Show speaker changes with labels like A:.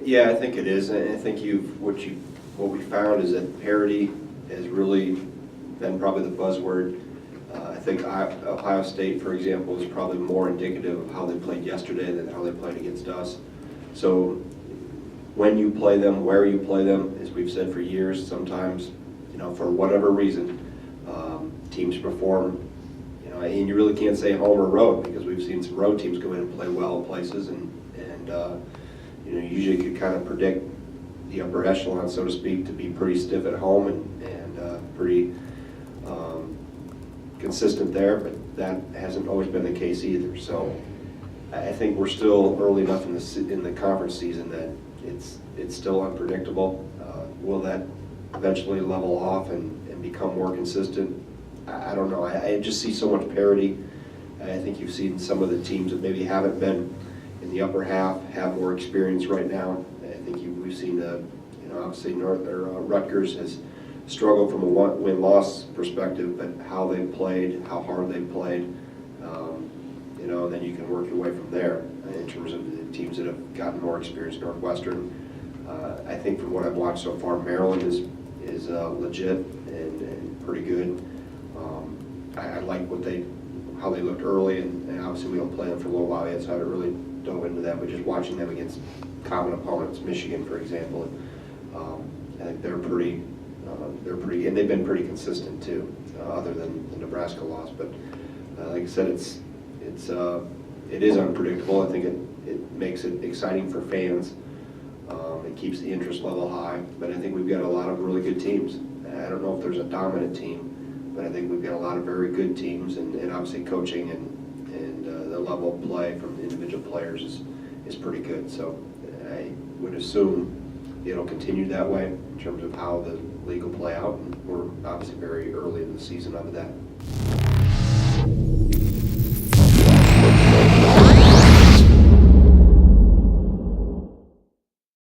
A: Yeah, I think it is, and I think what we found is that parity has really been probably the buzzword. I think Ohio State, for example, is probably more indicative of how they played yesterday than how they played against us. So when you play them, where you play them, as we've said for years, sometimes, for whatever reason, teams perform, and you really can't say home or road, because we've seen some road teams go in and play well in places, and usually you could kind of predict the upper echelon, so to speak, to be pretty stiff at home and pretty consistent there, but that hasn't always been the case either. So I think we're still early enough in the conference season that it's still unpredictable. Will that eventually level off and become more consistent? I don't know. I just see so much parity. I think you've seen some of the teams that maybe haven't been in the upper half have more experience right now. I think we've seen obviously Rutgers has struggled from a win-loss perspective, but how they've played, how hard they've played, then you can work your way from there in terms of the teams that have gotten more experience. Northwestern, I think from what I've watched so far, Maryland is legit and pretty good. I like how they looked early, and obviously we don't play them for a little while yet, so I haven't really dove into that, but just watching them against common opponents, Michigan, for example, I think they're pretty, and they've been pretty consistent too, other than the Nebraska loss. But like I said, it is unpredictable. I think it makes it exciting for fans. It keeps the interest level high, but I think we've got a lot of really good teams. I don't know if there's a dominant team, but I think we've got a lot of very good teams, and obviously coaching and the level of play from the individual players is pretty good. So I would assume it'll continue that way in terms of how the league will play out, and we're obviously very early in the season of that.